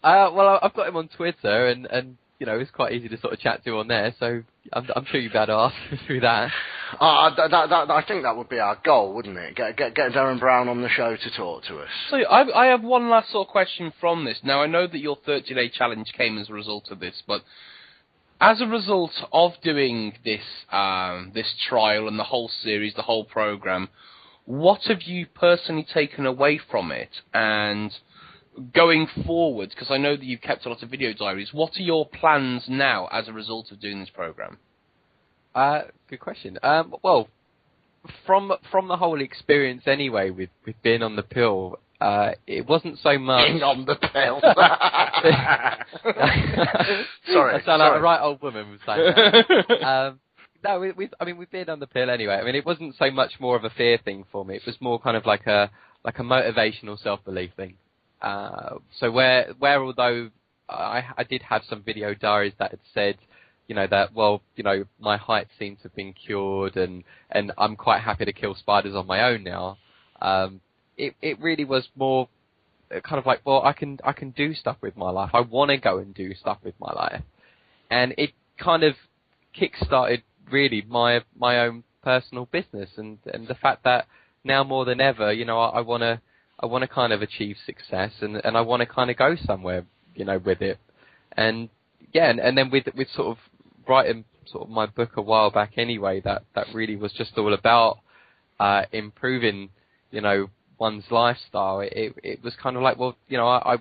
Well, I've got him on Twitter, and you know, it's quite easy to sort of chat to on there, so I'm sure you'd be able to ask through that. I think that would be our goal, wouldn't it? Get Derren Brown on the show to talk to us. So I have one last sort of question from this. Now, I know that your 30-day challenge came as a result of this, but as a result of doing this this trial and the whole series, the whole program, what have you personally taken away from it? And going forward, because I know that you've kept a lot of video diaries, what are your plans now as a result of doing this program? Good question. Well, from the whole experience anyway, with being on the pill, it wasn't so much being on the pill. Sorry, I sound like a right old woman was saying that. No, we've been on the pill anyway. I mean, it wasn't so much more of a fear thing for me. It was more kind of like a motivational self-belief thing. So where although I did have some video diaries that had said, you know, that, well, you know, my height seemed to have been cured and I'm quite happy to kill spiders on my own now. It really was more kind of like, well, I can do stuff with my life. I want to go and do stuff with my life. And it kind of kick-started really my own personal business and the fact that now more than ever, you know, I want to kind of achieve success and I want to kind of go somewhere, you know, with it. And yeah, and then with sort of writing sort of my book a while back anyway, that really was just all about improving, you know, one's lifestyle. It was kind of like, well, you know, I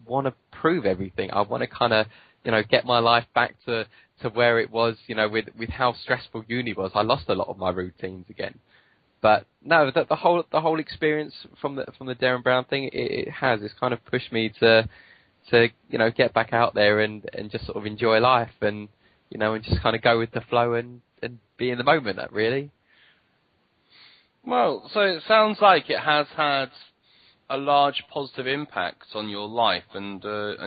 want to prove everything. I want to kind of, you know, get my life back to where it was, you know, with how stressful uni was. I lost a lot of my routines again. But no, the whole experience from the Derren Brown thing, it's kind of pushed me to you know, get back out there and just sort of enjoy life and, you know, and just kind of go with the flow and be in the moment, really. Well, so it sounds like it has had a large positive impact on your life and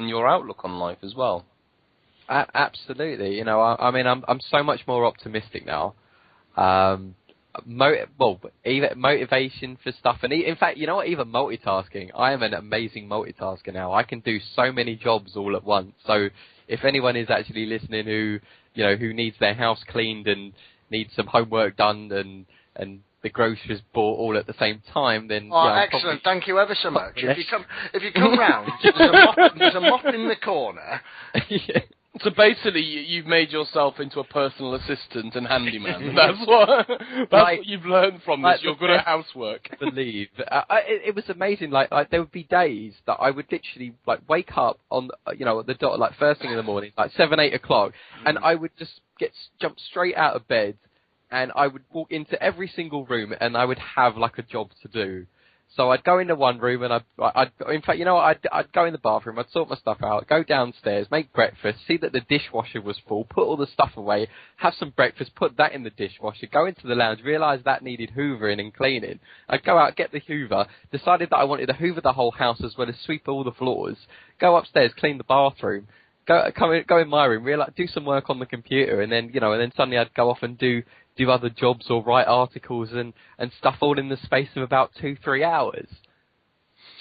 your outlook on life as well. Absolutely. You know, I mean, I'm so much more optimistic now. Even motivation for stuff, and in fact, you know what? Even multitasking. I am an amazing multitasker now. I can do so many jobs all at once. So, if anyone is actually listening who needs their house cleaned and needs some homework done and the groceries bought all at the same time, then excellent. Thank you ever so much. If you come round, there's a mop in the corner. Yeah. So basically, you've made yourself into a personal assistant and handyman. That's what you've learned from this. You're good at housework. I believe it was amazing. Like there would be days that I would literally like wake up on, you know, at the dot, like first thing in the morning, like 7, 8 o'clock, and I would just jump straight out of bed, and I would walk into every single room, and I would have like a job to do. So I'd go into one room and I'd in fact, you know what, I'd go in the bathroom, I'd sort my stuff out, go downstairs, make breakfast, see that the dishwasher was full, put all the stuff away, have some breakfast, put that in the dishwasher, go into the lounge, realise that needed hoovering and cleaning. I'd go out, get the hoover, decided that I wanted to hoover the whole house as well as sweep all the floors, go upstairs, clean the bathroom, go in my room, do some work on the computer, and then, you know, and then suddenly I'd go off and do other jobs or write articles and stuff all in the space of about 2-3 hours.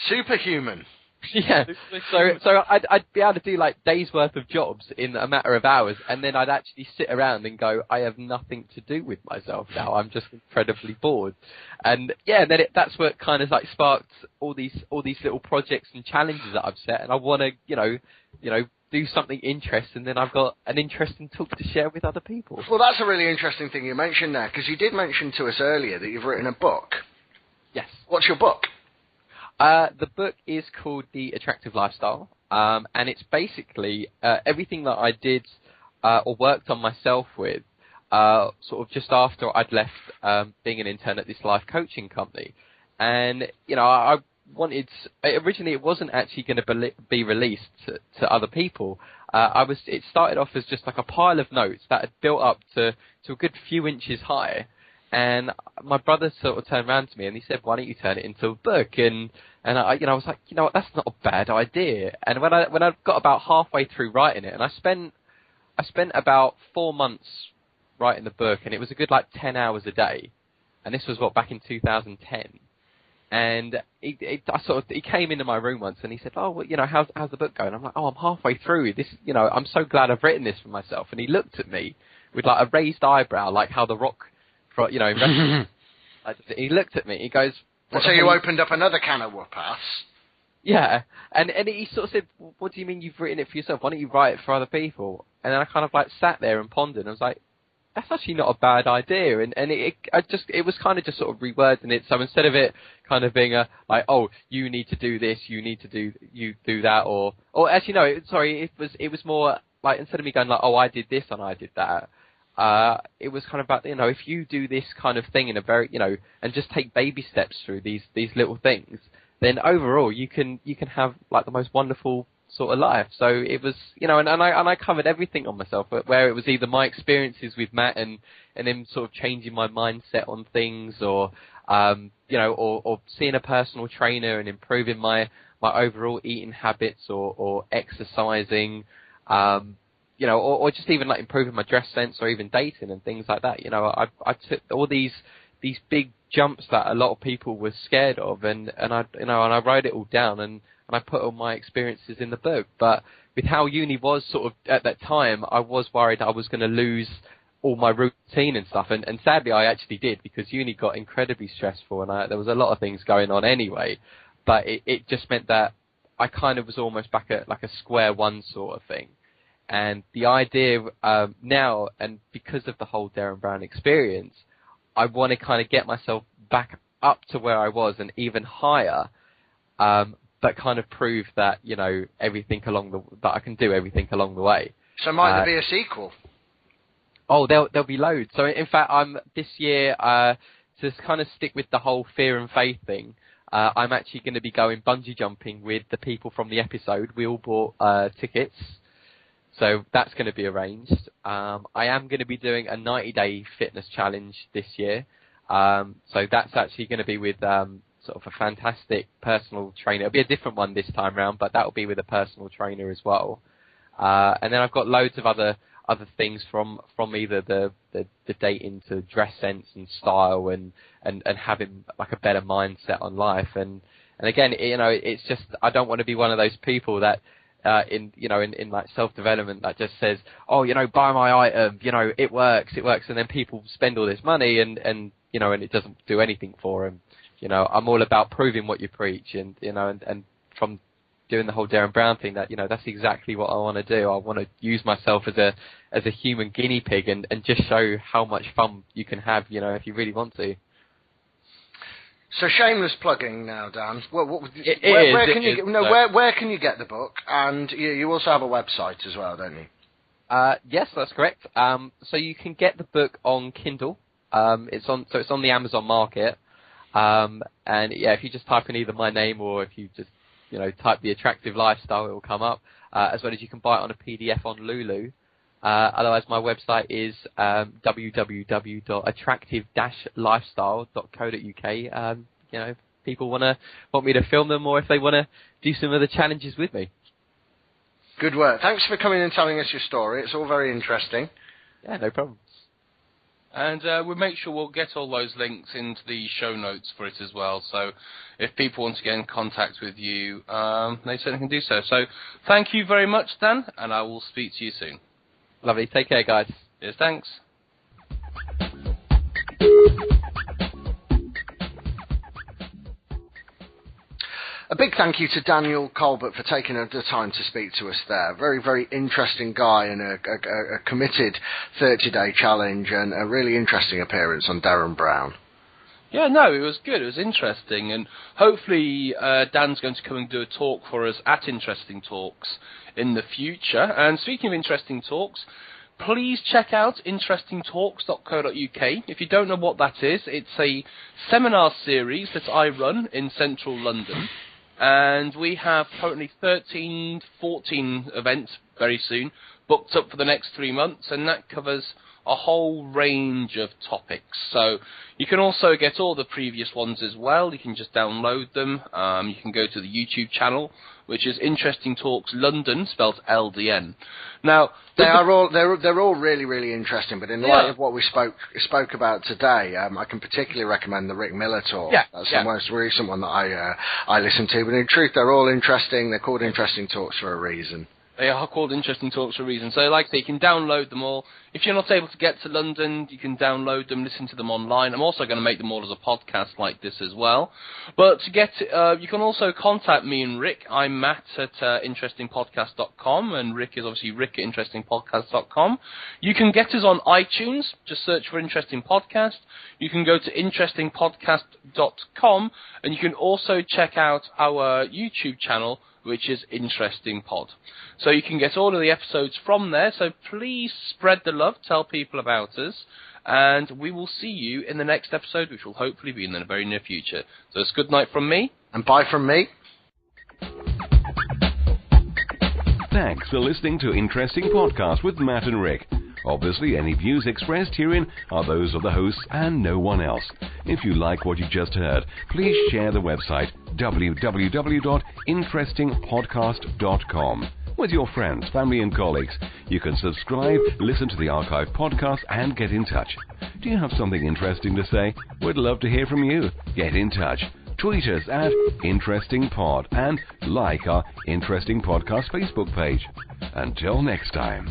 Superhuman. Yeah. So I'd be able to do like days worth of jobs in a matter of hours, and then I'd actually sit around and go, I have nothing to do with myself now. I'm just incredibly bored. And yeah, then that's what kind of like sparked all these little projects and challenges that I've set, and I want to, you know, do something interesting, then I've got an interesting talk to share with other people. Well, that's a really interesting thing you mentioned there, because you did mention to us earlier that you've written a book. Yes. What's your book? The book is called The Attractive Lifestyle, and it's basically everything that I did or worked on myself with sort of just after I'd left being an intern at this life coaching company. And, you know, I wanted. Originally, it wasn't actually going to be released to other people. It started off as just like a pile of notes that had built up to a good few inches high. And my brother sort of turned around to me and he said, "Why don't you turn it into a book?" And I was like, you know what, that's not a bad idea. And when I got about halfway through writing it, and I spent about 4 months writing the book, and it was a good like 10 hours a day. And this was back in 2010. And he came into my room once and he said, "Oh, well, you know, how's the book going?" I'm like, "Oh, I'm halfway through this. You know, I'm so glad I've written this for myself." And he looked at me with like a raised eyebrow, like how The Rock, you know, he looked at me. He goes, "So you opened up another can of whoop-ass?" Yeah, and he sort of said, "What do you mean you've written it for yourself? Why don't you write it for other people?" And then I kind of like sat there and pondered. And I was like, that's actually not a bad idea, and it was kind of just sort of rewording it. So instead of it kind of being like, oh, you need to do this, you do that, or actually no, it was more like, instead of me going like, oh, I did this and I did that, it was kind of about, you know, if you do this kind of thing in a very, you know, and just take baby steps through these little things, then overall you can have like the most wonderful sort of life. So it was, you know, and I covered everything on myself, where it was either my experiences with Matt and then sort of changing my mindset on things, or you know, or seeing a personal trainer and improving my overall eating habits, or exercising, you know, or just even like improving my dress sense, or even dating and things like that. You know, I took all these big jumps that a lot of people were scared of, and I wrote it all down, and I put all my experiences in the book. But with how uni was sort of at that time, I was worried I was going to lose all my routine and stuff. And sadly, I actually did, because uni got incredibly stressful, and there was a lot of things going on anyway. But it just meant that I kind of was almost back at like a square one sort of thing. And the idea now, and because of the whole Derren Brown experience, I want to kind of get myself back up to where I was and even higher. But kind of prove that, you know, that I can do everything along the way. So might there be a sequel? Oh, there'll be loads. So in fact, I'm this year to kind of stick with the whole fear and faith thing. I'm actually going to be going bungee jumping with the people from the episode. We all bought tickets, so that's going to be arranged. I am going to be doing a 90-day fitness challenge this year. So that's actually going to be with sort of a fantastic personal trainer. It'll be a different one this time round, but that'll be with a personal trainer as well. And then I've got loads of other things from either the dating to dress sense and style, and having like a better mindset on life. And again, you know, it's just, I don't want to be one of those people that in like self-development that just says, oh, you know, buy my item, you know, it works, and then people spend all this money and you know, and it doesn't do anything for them. You know, I'm all about proving what you preach, and you know, and from doing the whole Derren Brown thing, that, you know, that's exactly what I want to do. I want to use myself as a human guinea pig, and just show how much fun you can have, you know, if you really want to. So shameless plugging now, Dan. Where can you get the book? And you also have a website as well, don't you? Yes, that's correct. So you can get the book on Kindle. It's on the Amazon market. And yeah, if you just type in either my name, or if you just, you know, type The Attractive Lifestyle, it will come up. As well as you can buy it on a PDF on Lulu. Otherwise, my website is www.attractive-lifestyle.co.uk. You know, if people want me to film them, or if they want to do some of the challenges with me. Good work. Thanks for coming and telling us your story. It's all very interesting. Yeah, no problem. And we'll make sure we'll get all those links into the show notes for it as well. So if people want to get in contact with you, they certainly can do so. So thank you very much, Dan, and I will speak to you soon. Lovely. Take care, guys. Yes, thanks. A big thank you to Daniel Colbert for taking the time to speak to us there. Very, very interesting guy, and a committed 30-day challenge, and a really interesting appearance on Derren Brown. Yeah, no, it was good. It was interesting, and hopefully Dan's going to come and do a talk for us at Interesting Talks in the future. And speaking of interesting talks, please check out interestingtalks.co.uk. If you don't know what that is, it's a seminar series that I run in central London. And we have currently 13, 14 events very soon booked up for the next 3 months, and that covers a whole range of topics. So you can also get all the previous ones as well. You can just download them. You can go to the YouTube channel, which is Interesting Talks London, spelled LDN. Now they're all really, really interesting. But in light of what we spoke about today, I can particularly recommend the Rick Miller talk. Yeah, that's the most recent one that I listened to. But in truth, they're all interesting. They're called Interesting Talks for a reason. They are called Interesting Talks for a reason. So, like I say, you can download them all. If you're not able to get to London, you can download them, listen to them online. I'm also going to make them all as a podcast like this as well. But to get, you can also contact me and Rick. I'm Matt at interestingpodcast.com, and Rick is obviously Rick at interestingpodcast.com. You can get us on iTunes. Just search for Interesting Podcast. You can go to interestingpodcast.com, and you can also check out our YouTube channel, which is Interesting Pod. So you can get all of the episodes from there, so please spread the love, tell people about us, and we will see you in the next episode, which will hopefully be in the very near future. So it's good night from me. And bye from me. Thanks for listening to Interesting Podcast with Matt and Rick. Obviously, any views expressed herein are those of the hosts and no one else. If you like what you just heard, please share the website www.interestingpodcast.com with your friends, family and colleagues. You can subscribe, listen to the archive podcast and get in touch. Do you have something interesting to say? We'd love to hear from you. Get in touch. Tweet us at interestingpod and like our Interesting Podcast Facebook page. Until next time.